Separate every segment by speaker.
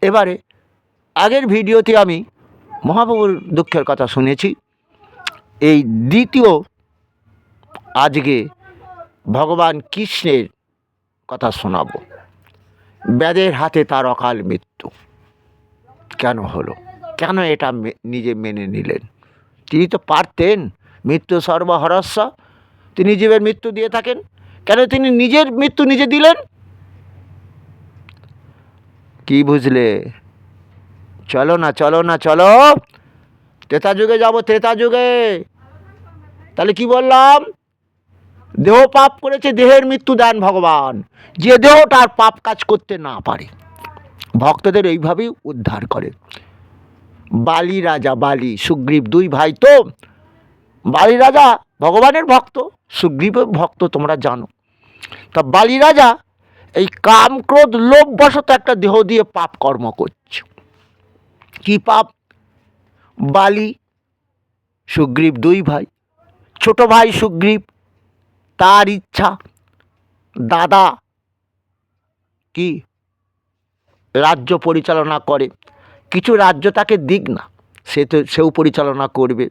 Speaker 1: এবারে আগের ভিডিওতে আমি মহাপ্রভুর দুঃখের কথা শুনেছি। এই দ্বিতীয় আজকে ভগবান কৃষ্ণের কথা শোনাব। ব্যাদের হাতে তার অকাল মৃত্যু কেন হলো, কেন এটা নিজে মেনে নিলেন? তিনি তো পারতেন, মৃত্যু সর্বহরস্য, তিনি জীবের মৃত্যু দিয়ে থাকেন, কেন তিনি নিজের মৃত্যু নিজে দিলেন? কি বুঝলে? চলো না চলো না চলো, ত্রেতা যুগে যাবো, ত্রেতা যুগে। তাহলে কি বললাম? দেহ পাপ করেছে, দেহের মৃত্যু দেন ভগবান, যে দেহটার পাপ কাজ করতে না পারে, ভক্তদের এইভাবেই উদ্ধার করে। বালি রাজা, বালি সুগ্রীব দুই ভাই তো। বালি রাজা ভগবানের ভক্ত, সুগ্রীবের ভক্ত, তোমরা জানো। তা বালি রাজা এই কাম ক্রোধ লোভ বশত একটা দেহ দিয়ে পাপ কর্ম করছে। কি পাপ? বালি সুগ্রীব দুই ভাই, ছোট ভাই সুগ্রীব, তার ইচ্ছা দাদা কি রাজ্য পরিচালনা করে, কিছু রাজ্য তাকে দিক না, সেও পরিচালনা করবে।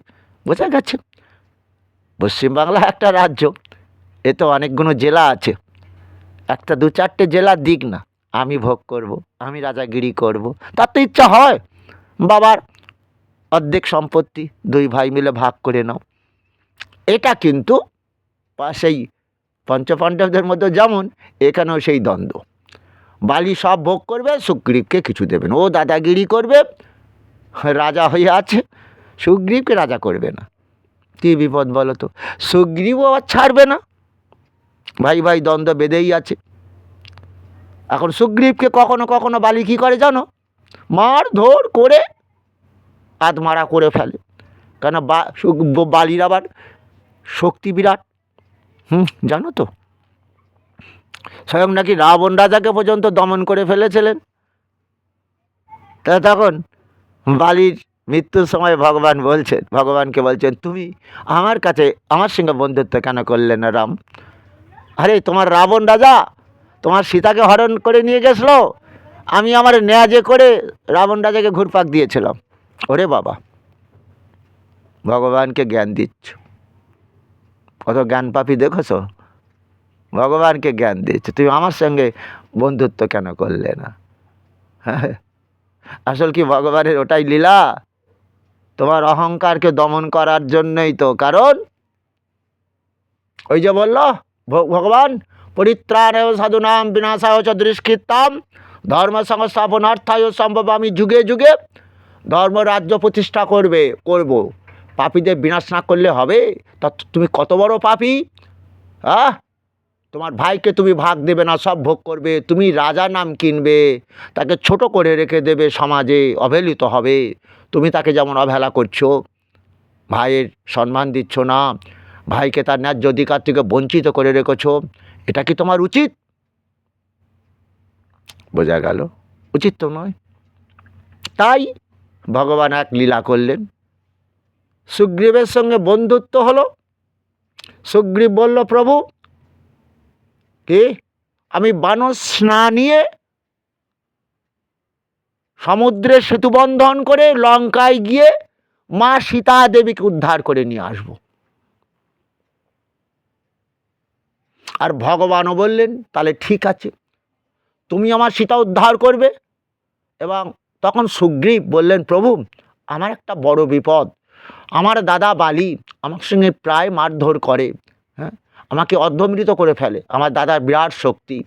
Speaker 1: বোঝা গেছে? পশ্চিমবাংলা একটা রাজ্য, এ তো অনেকগুলো জেলা আছে, একটা দু চারটে জেলা দিক না, আমি ভোগ করব, আমি রাজাগিরি করব, তার তো ইচ্ছা হয়। বাবার অর্ধেক সম্পত্তি দুই ভাই মিলে ভাগ করে নাও। এটা কিন্তু সেই পঞ্চপাণ্ডবদের মধ্যে যেমন, এখানেও সেই দ্বন্দ্ব। বালি সব ভোগ করবে, সুগ্রীবকে কিছু দেবেন, ও দাদাগিরি করবে, রাজা হয়ে আছে, সুগ্রীবকে রাজা করবে না। কী বিপদ বলো তো? সুগ্রীবও আর ছাড়বে না, ভাই ভাই দ্বন্দ্ব বেঁধেই আছে। এখন সুগ্রীবকে কখনো কখনো বালি কী করে জানো? মারধর করে আধমারা করে ফেলে। কেন? বালির আবার শক্তি বিরাট, জানো তো? স্বয়ং নাকি রাবণ রাজাকে পর্যন্ত দমন করে ফেলেছিলেন। তা তখন বালির মৃত্যুর সময় ভগবানকে বলছেন, তুমি আমার কাছে আমার সঙ্গে বন্ধুত্ব কেন করলে না রাম? আরে তোমার রাবণ রাজা তোমার সীতাকে হরণ করে নিয়ে গেছিল, আমি আমার ন্যাজে করে রাবণ রাজাকে ঘুরপাক দিয়েছিলাম। ওরে বাবা, ভগবানকে জ্ঞান দিচ্ছ, কত জ্ঞান পাপী দেখেছ? ভগবানকে জ্ঞান দিচ্ছ, তুমি আমার সঙ্গে বন্ধুত্ব কেন করলে না? আসল কি ভগবানের ওটাই লীলা, তোমার অহংকারকে দমন করার জন্যই তো। কারণ ওই যে বলল ভগবান, পরিত্রাণায় সাধুনাম বিনাশায় চ দুষ্কৃতাম ধর্ম সংস্থাপনার্থায় সম্ভবামি যুগে যুগে। ধর্ম রাজ্য প্রতিষ্ঠা করব, পাপীদের বিনাশ না করলে হবে? তা তুমি কত বড় পাপী! তোমার ভাইকে তুমি ভাগ দেবে না, সব ভোগ করবে, তুমি রাজা নাম কিনবে, তাকে ছোট করে রেখে দেবে, সমাজে অবহেলিত হবে। তুমি তাকে যেমন অবহেলা করছো, ভাইয়ের সম্মান দিচ্ছ না, ভাইকে তার ন্যায্য অধিকার থেকে বঞ্চিত করে রেখেছো, এটা কি তোমার উচিত? বোঝা গেল? উচিত তো নয়। তাই ভগবান এক লীলা করলেন, সুগ্রীবের সঙ্গে বন্ধুত্ব হলো। সুগ্রীব বলল, প্রভু কি আমি বানর স্নান নিয়ে সমুদ্রে সেতুবন্ধন করে লঙ্কায় গিয়ে মা সীতা দেবীকে উদ্ধার করে নিয়ে আসব। আর ভগবানও বললেন, তাহলে ঠিক আছে, তুমি আমার সীতা উদ্ধার করবে। এবং তখন সুগ্রীব বললেন, প্রভু আমার একটা বড় বিপদ, আমার দাদা বালি আমার সঙ্গে প্রায় মারধর করে, আমাকে অর্ধমৃত করে ফেলে। আমার দাদার বিরাট শক্তি,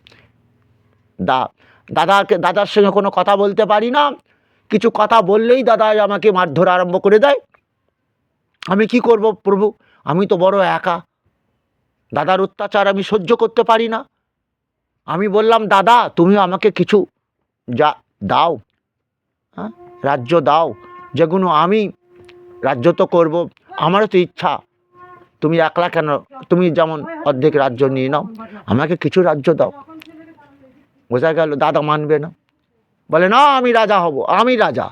Speaker 1: দাদার সঙ্গে কোনো কথা বলতে পারি না, কিছু কথা বললেই দাদা আমাকে মারধর আরম্ভ করে দেয়। আমি কি করব প্রভু? আমি তো বড় একা, দাদার অত্যাচার আমি সহ্য করতে পারি না। আমি বললাম, দাদা তুমি আমাকে কিছু দাও, রাজ্য দাও, যেগুলো আমি রাজ্য তো করব, আমারও তো ইচ্ছা। তুমি একলা কেন, তুমি যেমন অর্ধেক রাজ্য নিয়ে নাও, আমাকে কিছু রাজ্য দাও। বোঝা গেল দাদা মানবে না, বলে না আমি রাজা হব, আমি রাজা,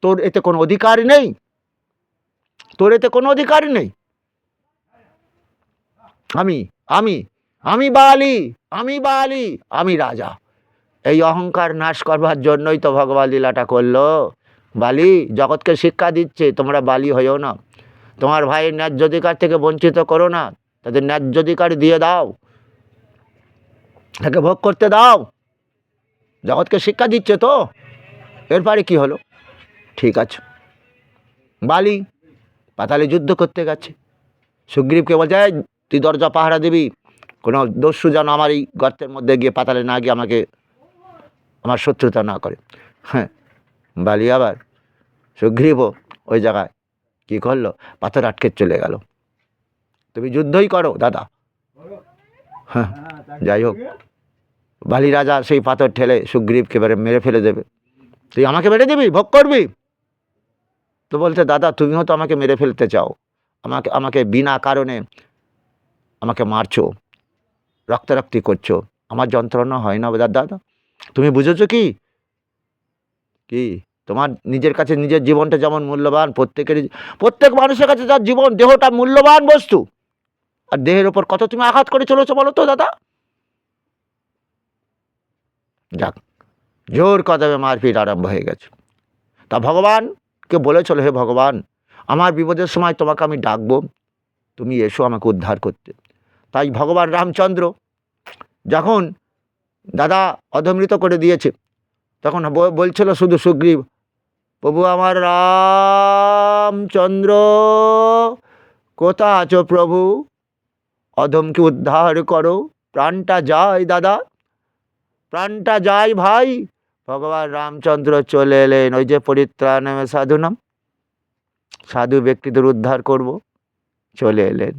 Speaker 1: তোর এতে কোনো অধিকার নেই, তোর এতে কোনো অধিকার নেই। আমি আমি আমি বালি, আমি বালি, আমি রাজা। এই অহংকার নাশ করবার জন্যই তো ভগবান লীলাটা করলো। বালি জগৎকে শিক্ষা দিচ্ছে, তোমরা বালি হয়েও না, তোমার ভাইয়ের ন্যায্য অধিকার থেকে বঞ্চিত করো না, তাদের ন্যায্য অধিকার দিয়ে দাও, তাকে ভোগ করতে দাও। জগৎকে শিক্ষা দিচ্ছে তো। এরপরে কি হলো? ঠিক আছে, বালি পাতালে যুদ্ধ করতে গেছে। সুগ্রীবকে বলছে, "এই, তুই দরজা পাহারা দিবি, কোনো দস্যু যেন আমার এই গর্তের মধ্যে গিয়ে পাতালে না গিয়ে আমাকে আমার শত্রুতা না করে।" হ্যাঁ, বালি আবার সুগ্রীবও ওই জায়গায় কী করলো, পাথর আটকে চলে গেল। তুমি যুদ্ধই করো দাদা। হ্যাঁ, যাই হোক, বালি রাজা সেই পাথর ঠেলে সুগ্রীবকে এবারে মেরে ফেলে দেবে। তুই আমাকে মেরে দিবি, ভোগ করবি? তো বলতে, দাদা তুমিও তো আমাকে মেরে ফেলতে চাও, আমাকে আমাকে বিনা কারণে আমাকে মারছো, রক্তারক্তি করছো, আমার যন্ত্রণা হয় না দাদা? তুমি বুঝেছো কি? কি তোমার নিজের কাছে নিজের জীবনটা যেমন মূল্যবান, প্রত্যেক মানুষের কাছে তার জীবন দেহটা মূল্যবান বস্তু, আর দেহের ওপর কত তুমি আঘাত করে চলেছো বলো তো দাদা? যাক, জোর কদমে মারপিট আরম্ভ হয়ে গেছে। তা ভগবানকে বলেছিল, হে ভগবান, আমার বিপদের সময় তোমাকে আমি ডাকবো, তুমি এসো আমাকে উদ্ধার করতে। তাই ভগবান রামচন্দ্র যখন দাদা অধমৃত করে দিয়েছে, তখন বলছিল শুধু সুগ্রীব, প্রভু আমার রামচন্দ্র, কোথা আছো প্রভু, অধমকে উদ্ধার করো, প্রাণটা যায় দাদা, প্রাণটা যায় ভাই। ভগবান রামচন্দ্র চলে এলেন, ওই যে পরিত্রাণায় সাধুনাম, সাধু ব্যক্তিদের উদ্ধার করব, চলে এলেন,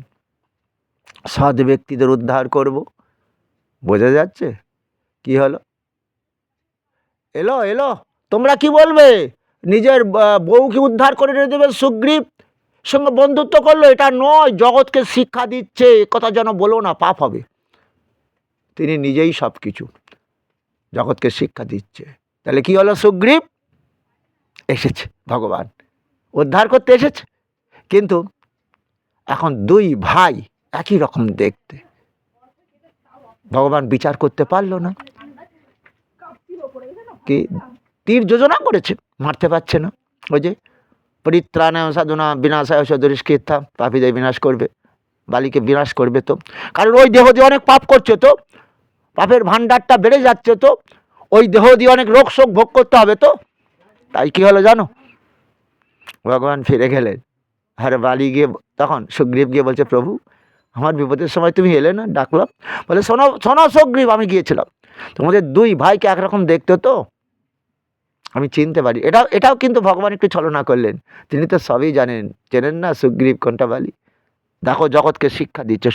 Speaker 1: সাধু ব্যক্তিদের উদ্ধার করব। বোঝা যাচ্ছে কি হলো? এলো এলো, তোমরা কি বলবে? নিজের বউকে উদ্ধার করে রেখে দেবে, সুগ্রীব সঙ্গে বন্ধুত্ব করলো, এটা নয়, জগৎকে শিক্ষা দিচ্ছে, কথা যেন বলো না, পাপ হবে। তিনি নিজেই সব কিছু, জগৎকে শিক্ষা দিচ্ছে। তাহলে কি হলো? সুগ্রীব এসেছে, ভগবান উদ্ধার করতে এসেছে, কিন্তু এখন দুই ভাই একই রকম দেখতে, ভগবান বিচার করতে পারলো না। কি তীর যোজনা করেছে, মারতে পারছে না। ওই যে পরিত্রাণায় সাধুনা বিনাশায় দুষ্কৃতা, পাপীদের বিনাশ করবে, বালিকে বিনাশ করবে। তো কারণ ওই দেহ দিয়ে অনেক পাপ করছে, তো পাপের ভাণ্ডারটা বেড়ে যাচ্ছে, তো ওই দেহ দিয়ে অনেক রোগ শোক ভোগ করতে হবে। তো তাই কি হলো জানো? ভগবান ফিরে গেলেন, আর বালি গিয়ে তখন সুগ্রীব গিয়ে বলছে, প্রভু আমার বিপদের সময় তুমি এলে না, ডাকলাম। বলে, শোনো শোনো সুগ্রীব, আমি গিয়েছিলাম, তোমাদের দুই ভাইকে একরকম দেখতে, তো আমি চিনতে পারি। এটাও কিন্তু ভগবান একটু ছলনা করলেন, তিনি তো সবই জানেন, চেনেন না সুগ্রীব কোনটা বালি। দেখো জগৎকে শিক্ষা দিচ্ছে,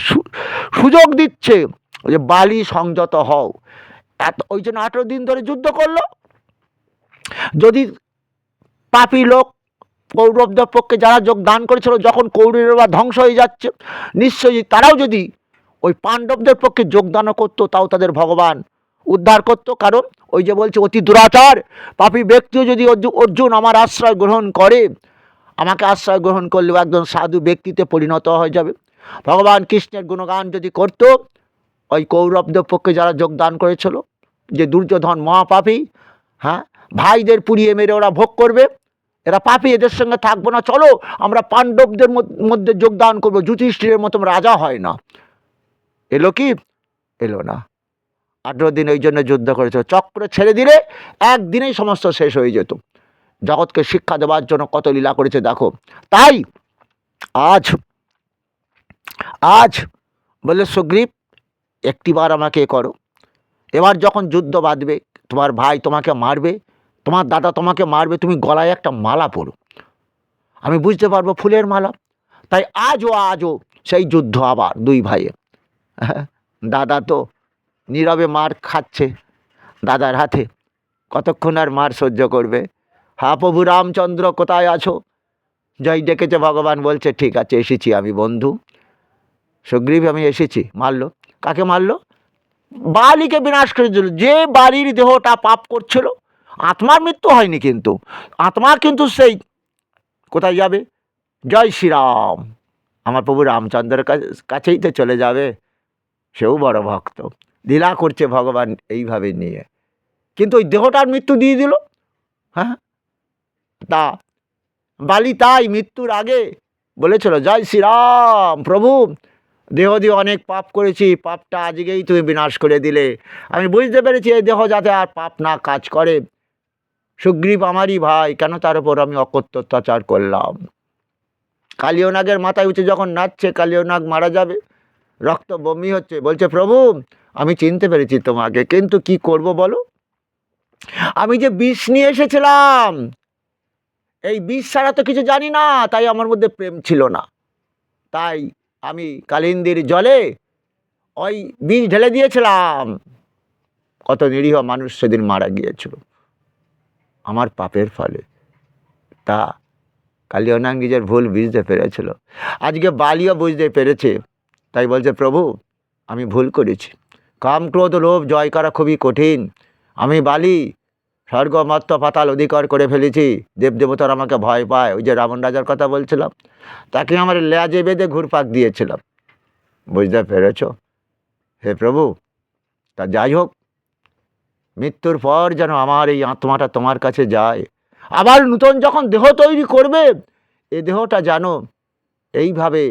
Speaker 1: সুযোগ দিচ্ছে, ওই যে বালি সংযত হও। ওই জন্য 18 দিন ধরে যুদ্ধ করলো। যদি পাপী লোক কৌরবদের পক্ষে যারা যোগদান করেছিল, যখন কৌরবরা ধ্বংস হয়ে যাচ্ছে, নিশ্চয়ই তারাও যদি ওই পাণ্ডবদের পক্ষে যোগদানও করতো, তাও তাদের ভগবান উদ্ধার করতো। কারণ ওই যে বলছে, অতি দুরাচার পাপী ব্যক্তিও যদি অর্জুন আমার আশ্রয় গ্রহণ করে, আমাকে আশ্রয় গ্রহণ করলেও একজন সাধু ব্যক্তিতে পরিণত হয়ে যাবে। ভগবান কৃষ্ণের গুণগান যদি করত, ওই কৌরবদের পক্ষে যারা যোগদান করেছিল, যে দুর্যোধন মহাপাপী, হ্যাঁ, ভাইদের পুড়িয়ে মেরে ওরা ভোগ করবে, এরা পাপী, এদের সঙ্গে থাকবো না, চলো আমরা পাণ্ডবদের মধ্যে যোগদান করবো, যুধিষ্ঠিরের মতন রাজা হয় না। এলো কি? এলো না। 18 দিন ওই জন্য যুদ্ধ করেছিল। চক্র ছেড়ে দিলে একদিনেই সমস্ত শেষ হয়ে যেত। জগৎকে শিক্ষা দেওয়ার জন্য কত লীলা করেছে দেখো। তাই আজ আজ বলে, সুগ্রীব একটিবার আমাকে করো, এবার যখন যুদ্ধ বাঁধবে, তোমার ভাই তোমাকে মারবে, তোমার দাদা তোমাকে মারবে, তুমি গলায় একটা মালা পরো, আমি বুঝতে পারবো ফুলের মালা। তাই আজও সেই যুদ্ধ আবার দুই ভাইয়ে। দাদা তো নীরবে মার খাচ্ছে দাদার হাতে, কতক্ষণ আর মার সহ্য করবে? হা প্রভু রামচন্দ্র কোথায় আছো? জয় ডেকেছে ভগবান, বলছে ঠিক আছে এসেছি আমি বন্ধু। সুগ্রীব আমি এসেছি। মারলো, কাকে মারলো? বালিকে বিনাশ করে দিল। যে বালির দেহটা পাপ করছিল, আত্মার মৃত্যু হয়নি, কিন্তু আত্মা কিন্তু সেই কোথায় যাবে? জয় শ্রীরাম, আমার প্রভু রামচন্দ্রের কাছেই তো চলে যাবে। সেও বড় ভক্ত, লীলা করছে ভগবান এইভাবে নিয়ে। কিন্তু ওই দেহটার মৃত্যু দিয়ে দিল। হ্যাঁ, তা বালি তাই মৃত্যুর আগে বলেছিল, জয় শ্রীরাম, প্রভু দেহ দিয়ে অনেক পাপ করেছি, পাপটা আজকেই তুমি বিনাশ করে দিলে। আমি বুঝতে পেরেছি এই দেহ যাতে আর পাপ না কাজ করে। সুগ্রীব আমারই ভাই, কেন তার উপর আমি অকথ্য অত্যাচার করলাম? কালীয় নাগের মাথায় উঠে যখন নাচছে, কালীয় নাগ মারা যাবে, রক্ত বমি হচ্ছে, বলছে প্রভু আমি চিনতে পেরেছি তোমাকে, কিন্তু কি করব বলো, আমি যে বিষ নিয়ে এসেছিলাম, এই বিষ ছাড়া তো কিছু জানি না, তাই আমার মধ্যে প্রেম ছিল না, তাই আমি কালিন্দীর জলে ওই বিষ ঢেলে দিয়েছিলাম। কত নিরীহ মানুষ সেদিন মারা গিয়েছিল আমার পাপের ফলে। তা কালিয়নাগ নিজের ভুল বুঝতে পেরেছিল, আজকে বালিও বুঝতে পেরেছে, তাই বলছে প্রভু আমি ভুল করেছি, কাম ক্রোধ লোভ জয় করা খুবই কঠিন, আমি বালি স্বর্গ মর্ত পাতাল অধিকার করে ফেলেছি, দেবদেবতার আমাকে ভয় পায়। ওই যে রাবণ রাজার কথা বলছিলাম, তাকে আমার লেজে বেঁধে ঘুরপাক দিয়েছিলাম। বুঝতে পেরেছ? হে প্রভু, তা যাই হোক, মৃত্যুর পর যেন আমার এই আত্মাটা তোমার কাছে যায়, আবার নূতন যখন দেহ তৈরি করবে, এ দেহটা যেন এইভাবে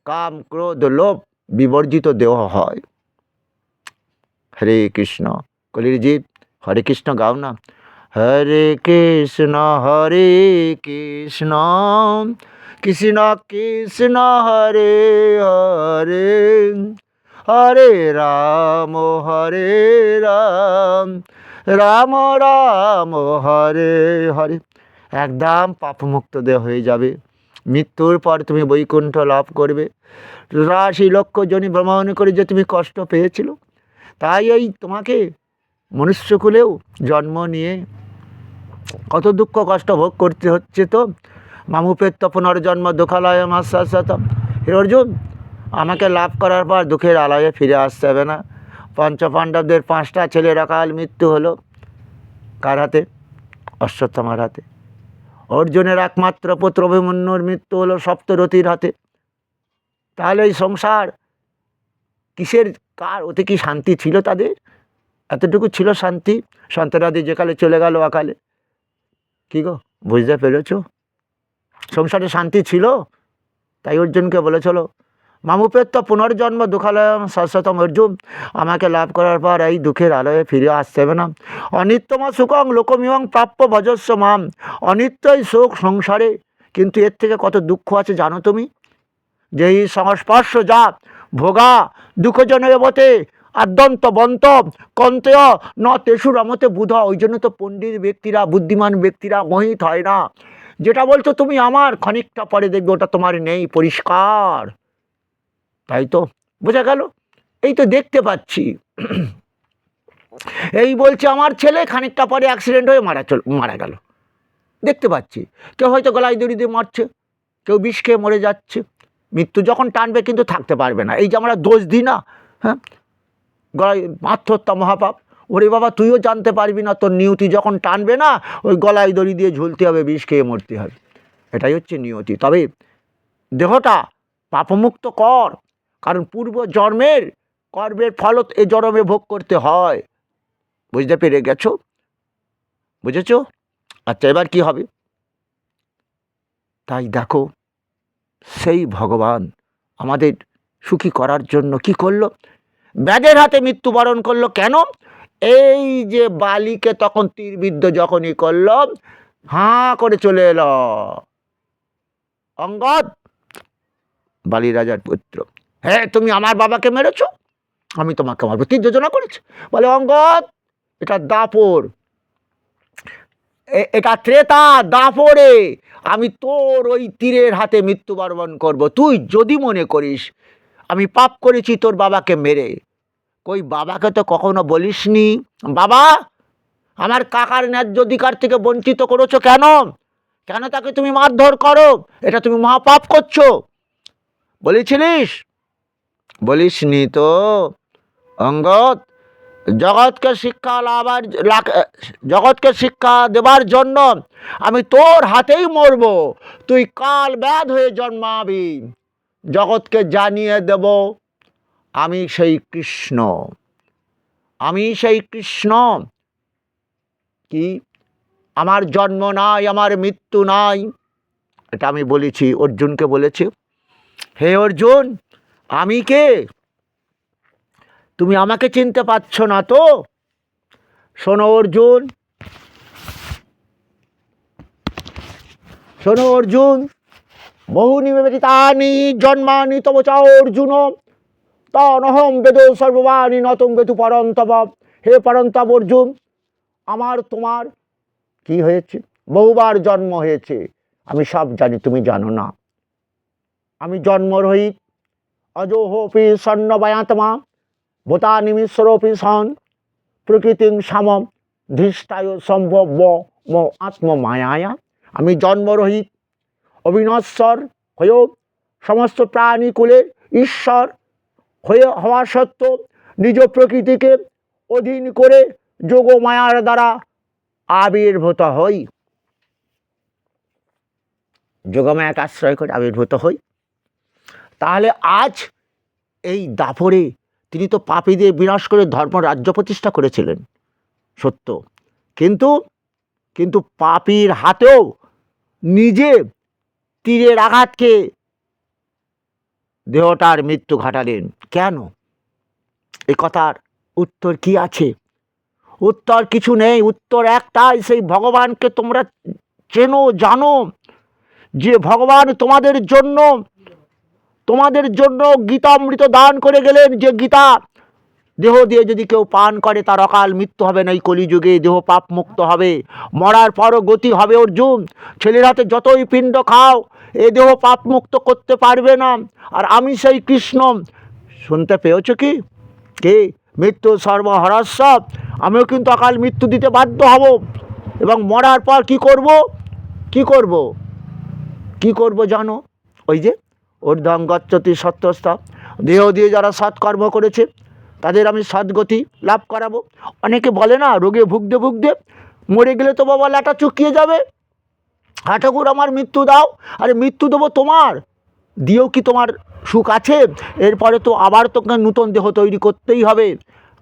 Speaker 1: কাম ক্রোধ লোভ বিবর্জিত দেহ হয়। হরে কৃষ্ণ। কলির জীব হরে কৃষ্ণ গাও না। হরে কৃষ্ণ কৃষ্ণ কৃষ্ণ হরে হরে, হরে রাম রাম রাম হরে হরে। একদম পাপমুক্ত দেহ হয়ে যাবে। মৃত্যুর পর তুমি বৈকুণ্ঠ লাভ করবে। ৮৩ লক্ষ জনি ভ্রমণ করে যে তুমি কষ্ট পেয়েছিল, তাই এই তোমাকে মনুষ্যকুলেও জন্ম নিয়ে কত দুঃখ কষ্ট ভোগ করতে হচ্ছে। তো মামুপেত্য পুনর্জন্ম দুঃখালয় মাসাতম। হে অর্জুন, আমাকে লাভ করার পর দুঃখের আলয়ে ফিরে আসতে হবে না। পঞ্চপাণ্ডবদের 5টা ছেলের অকাল মৃত্যু হলো কার হাতে? অশ্বত্থামার হাতে। অর্জুনের একমাত্র পুত্র অভিমন্যুর মৃত্যু হলো সপ্তরথীর হাতে। তাহলে এই সংসার কিসের, কার ওতে কি শান্তি ছিল তাদের? এতটুকু ছিল শান্তি, সন্তানাদি যেকালে চলে গেল অকালে। কী গো, বুঝতে পেরেছ? সংসারে শান্তি ছিল, তাই অর্জুনকে বলেছিল মামুপেত্য পুনর্জন্ম দুঃখালয় শাশ্বতম। অর্জুন, আমাকে লাভ করার পর এই দুঃখের আলয়ে ফিরে আসতে হবে না। অনিত্যমা সুখং লোকমিয়ং প্রাপ্য ভজস্ব মাম। অনিত্যই সুখ সংসারে, কিন্তু এর থেকে কত দুঃখ আছে জানো তুমি? যেই সংস্পর্শ যা ভোগা দুঃখজন বতে আদ্যন্ত বন্ত কন্তেয় ন তেসু রমতে বুধ। ওই জন্য তো পণ্ডিত ব্যক্তিরা, বুদ্ধিমান ব্যক্তিরা মোহিত হয় না। যেটা বলছো তুমি আমার, খানিকটা পরে দেখবে ওটা তোমার নেই, পরিষ্কার। তাই তো বোঝা গেল, এই তো দেখতে পাচ্ছি। এই বলছে আমার ছেলে, খানিকটা পরে অ্যাক্সিডেন্ট হয়ে মারা গেল, দেখতে পাচ্ছি। কেউ হয়তো গলায় দড়ি দিয়ে মারছে, কেউ বিষ খেয়ে মরে যাচ্ছে। মৃত্যু যখন টানবে কিন্তু থাকতে পারবে না। এই যে আমরা দোষ দিই না, হ্যাঁ, গলায় আত্মহত্যা মহাপাপ, ওরে বাবা তুইও জানতে পারবি না, তোর নিয়তি যখন টানবে না, ওই গলায় দড়ি দিয়ে ঝুলতে হবে, বিষ খেয়ে মরতে হবে। এটাই হচ্ছে নিয়তি। তবে দেহটা পাপমুক্ত কর, কারণ পূর্ব জন্মের কর্মের ফল এ জন্মে ভোগ করতে হয়। বুঝতে পেরে গেছো? বুঝেছ? আচ্ছা, এবার কি হবে? তাই দেখো, সেই ভগবান আমাদের সুখী করার জন্য কি করলো? ব্যাধের হাতে মৃত্যুবরণ করলো। কেন? এই যে বালিকে তখন তীরবিদ্ধ যখনই করল, হাঁ করে চলে এলো অঙ্গদ, বালি রাজার পুত্র। হ্যাঁ, তুমি আমার বাবাকে মেরেছ, আমি তোমাকে আমার প্রতি যোজনা করেছি। বলে অঙ্গদ, এটা দাপর, এটা ত্রেতা, দাপরে আমি তোর ওই তীরের হাতে মৃত্যুবরণ করব। তুই যদি মনে করিস আমি পাপ করেছি তোর বাবাকে মেরে, কই বাবাকে তো কখনো বলিসনি বাবা আমার কাকার ন্যায্য অধিকার থেকে বঞ্চিত করেছো কেন? কেন তাকে তুমি মারধর করো? এটা তুমি মহাপাপ করছো। বলেছিলিস? বলিসনি তো অঙ্গদ। জগৎকে শিক্ষা জগৎকে শিক্ষা দেবার জন্য আমি তোর হাতেই মরব, তুই কাল ব্যাধ হয়ে জন্মাবি। জগৎকে জানিয়ে দেব আমি সেই কৃষ্ণ, আমি সেই কৃষ্ণ। কি আমার জন্ম নাই, আমার মৃত্যু নাই, এটা আমি বলেছি, অর্জুনকে বলেছি। হে অর্জুন, আমি কে? তুমি আমাকে চিনতে পারছো না তো? শোনো অর্জুন, শোনো অর্জুন, বহুনি ব্যতীতানি জন্মানি তব চ অর্জুন, তনহং বেদ সর্ববাণী নতং বেতু পরন্তব। হে পরন্তব অর্জুন, আমার তোমার কি হয়েছে? বহুবার জন্ম হয়েছে, আমি সব জানি, তুমি জানো না। আমি জন্মরহিত, অজোহপি স্বর্ণবয়াত্মা, ভূতানি মিশ্রপি সন, প্রকৃতিং সমম ধৃষ্টায় সম্ভব আত্মমায়া। আমি জন্মরহিত, অবিনশ্বর হয়েও সমস্ত প্রাণীকুলের ঈশ্বর হয়ে হওয়া সত্ত্বেও নিজ প্রকৃতিকে অধীন করে যোগমায়ার দ্বারা আবির্ভূত হই। যোগমায়াকে আশ্রয় করে আবির্ভূত হই। তাহলে আজ এই দাপরে তিনি তো পাপীদের বিনাশ করে ধর্ম রাজ্য প্রতিষ্ঠা করেছিলেন, সত্য, কিন্তু কিন্তু পাপীর হাতেও নিজে তীরের আঘাত খেয়ে দেহটার মৃত্যু ঘটালেন। কেন? এ কথার উত্তর কি আছে? উত্তর কিছু নেই, উত্তর একটাই, সেই ভগবানকে তোমরা চেনো, জানো, যে ভগবান তোমাদের জন্য গীতামৃত দান করে গেলেন, যে গীতা দেহ দিয়ে যদি কেউ পান করে তার অকাল মৃত্যু হবে না, এই কলিযুগে দেহ পাপ মুক্ত হবে, মরার পরও গতি হবে। অর্জুন, ছেলের হাতে যতই পিণ্ড খাও এ দেহ পাপ মুক্ত করতে পারবে না। আর আমি সেই কৃষ্ণ, শুনতে পেয়েছ কি? কে? মৃত্যু সর্বহরস্ব, আমিও কিন্তু অকাল মৃত্যু দিতে বাধ্য হব, এবং মরার পর কি করব? কি করব? কি করব জানো? ওই যে ঊর্ধ্বং গচ্ছতি সত্যস্থা, দেহ দিয়ে যারা সৎকর্ম করেছে তাদের আমি সদ্গতি লাভ করাবো। অনেকে বলে না, রোগে ভুগতে ভুগতে মরে গেলে তো বাবা লাটা চুকিয়ে যাবে, হ্যাঁ ঠাকুর আমার মৃত্যু দাও। আরে মৃত্যু দেবো তোমার, দিয়েও কি তোমার সুখ আছে? এরপরে তো আবার তোকে নূতন দেহ তৈরি করতেই হবে,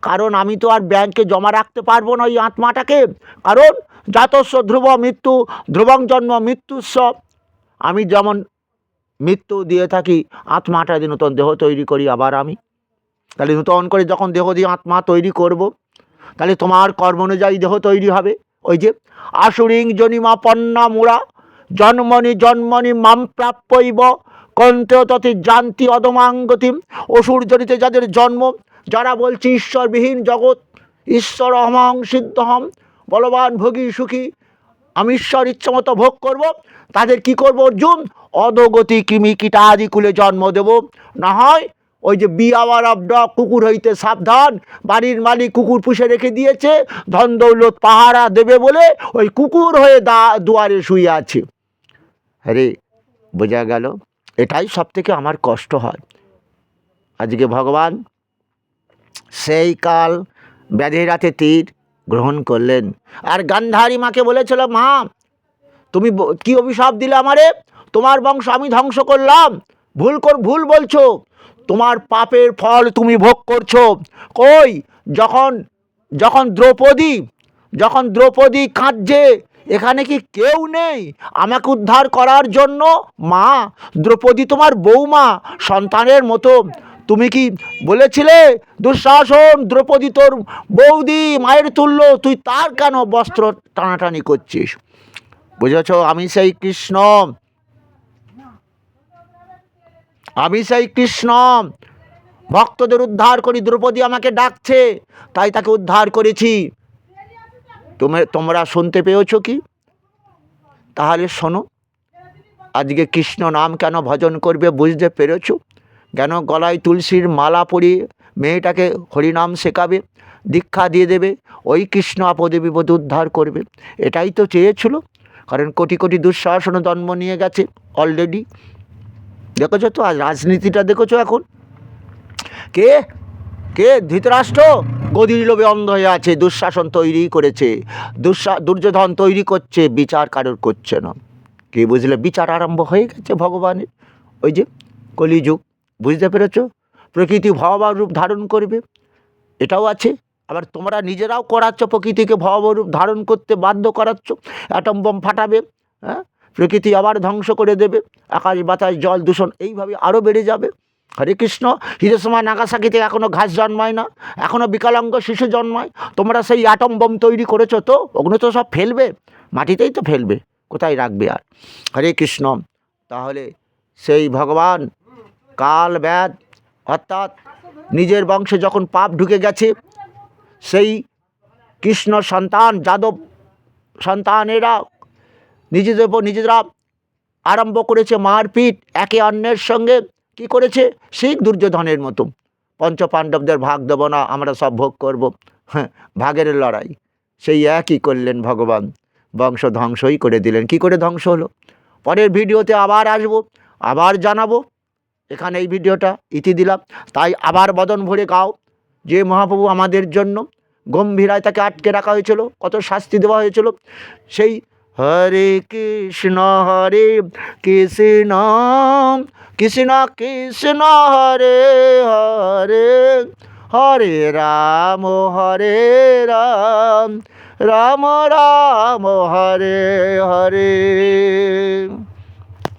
Speaker 1: কারণ আমি তো আর ব্যাংকে জমা রাখতে পারবো না এই আত্মাটাকে। কারণ জাতস্য ধ্রুব মৃত্যু, ধ্রুবং জন্ম মৃত্যুস্য, আমি যেমন মৃত্যু দিয়ে থাকি, আত্মাটা দিয়ে নূতন দেহ তৈরি করি আবার আমি। তাহলে নূতন করে যখন দেহ দিয়ে আত্মা তৈরি করব, তাহলে তোমার কর্ম অনুযায়ী দেহ তৈরি হবে। ওই যে আসুরিং জনিমা পন্না মুরা, জন্মনি জন্মনি মাম প্রাপ্যইব কন্তেও তথে জানতি অদমাঙ্গতিম। অসুর জনিতে যাদের জন্ম, যারা বলছে ঈশ্বরবিহীন জগৎ, ঈশ্বর অহং সিদ্ধহম, বলবান ভোগী সুখী, আমি ঈশ্বর ইচ্ছা মতো ভোগ করব, তাদের কি করব অর্জুন? অধোগতি কৃমি কীটাদি কুলে জন্ম দেব। না হয় ওই যে বি আওয়ার অফ ডগ, কুকুর হইতে সাবধান, বাড়ির মালিক কুকুর পুষে রেখে দিয়েছে ধন দৌলত পাহারা দেবে বলে, ওই কুকুর হয়ে দুয়ারে শুয়ে আছে। আরে বোঝা গেল? এটাই সব থেকে আমার কষ্ট হয়। আজকে ভগবান সেই কাল ব্যাধির হাতে তীর গ্রহণ করলেন, আর গান্ধারী মাকে বলেছিল, মা তুমি কি অভিশাপ দিলে আমারে? তোমার বংশ আমি ধ্বংস করলাম, ভুল বলছো, তোমার পাপের ফল তুমি ভোগ করছো। কই, যখন দ্রৌপদী কাঁদছে, এখানে কি কেউ নেই আমাকে উদ্ধার করার জন্য? মা, দ্রৌপদী তোমার বৌমা, সন্তানের মতো, তুমি কি বলেছিলে দুঃশাসন দ্রৌপদী তোর বৌদি, মায়ের তুল্য, তুই তার কেন বস্ত্র টানাটানি করছিস? বুঝেছ? আমি সেই কৃষ্ণ, আমি সেই কৃষ্ণ, ভক্তদের উদ্ধার করি। দ্রৌপদী আমাকে ডাকছে, তাই তাকে উদ্ধার করেছি। তোমরা শুনতে পেয়েছ কি? তাহলে শোনো, আজকে কৃষ্ণ নাম কেন ভজন করবে বুঝতে পেরেছ? কেন গলায় তুলসীর মালা পরিয়ে মেয়েটাকে হরিনাম শেখাবে, দীক্ষা দিয়ে দেবে, ওই কৃষ্ণ আপদে বিপদে উদ্ধার করবে, এটাই তো চেয়েছিল। কারণ কোটি কোটি দুঃশাসন জন্ম নিয়ে গেছে অলরেডি। দেখেছো তো, আজ রাজনীতিটা দেখেছো এখন, কে কে ধৃতরাষ্ট্র গদির লোভে অন্ধ হয়ে আছে, দুঃশাসন তৈরি করেছে, দুর্যোধন তৈরি করছে, বিচার কারোর করছে না। কে বুঝলে? বিচার আরম্ভ হয়ে গেছে ভগবানের, ওই যে কলিযুগ, বুঝতে পেরেছ? প্রকৃতি ভগবান রূপ ধারণ করবে, এটাও আছে। আবার তোমরা নিজেরাও করাচ্ছ, প্রকৃতিকে ভবরূপ ধারণ করতে বাধ্য করাচ্ছ। অ্যাটম বোম ফাটাবে, হ্যাঁ, প্রকৃতি আবার ধ্বংস করে দেবে, আকাশ বাতাস জল দূষণ এইভাবে আরও বেড়ে যাবে। হরে কৃষ্ণ। হিরোশিমা নাগাসাকিতে এখনও ঘাস জন্মায় না, এখনও বিকলাঙ্গ শিশু জন্মায়। তোমরা সেই অ্যাটম বোম তৈরি করেছো, তো ওগুলো তো সব ফেলবে, মাটিতেই তো ফেলবে, কোথায় রাখবে আর। হরে কৃষ্ণ। তাহলে সেই ভগবান কাল ব্যাধ অর্থাৎ নিজের বংশে যখন পাপ ঢুকে গেছে, সেই কৃষ্ণ সন্তান যাদব সন্তানেরা নিজেরা আরম্ভ করেছে মারপিট, একে অন্যের সঙ্গে কি করেছে, শিখ দুর্যোধনের মতো। পঞ্চপাণ্ডবদের ভাগ দেব না, আমরা সব ভোগ করব, হ্যাঁ, ভাগের লড়াই। সেই একই করলেন ভগবান, বংশ ধ্বংসই করে দিলেন। কি করে ধ্বংস হলো, পরের ভিডিওতে আবার আসবো, আবার জানাবো। এখানে এই ভিডিওটা ইতি দিলাম। তাই আবার বদন ভরে গাও যে মহাপ্রভু আমাদের জন্য গম্ভীরায় তাকে আটকে রাখা হয়েছিল, কত শাস্তি দেওয়া হয়েছিল। সেই হরে কৃষ্ণ কৃষ্ণ কৃষ্ণ কৃষ্ণ হরে হরে, হরে রাম রাম রাম হরে হরে।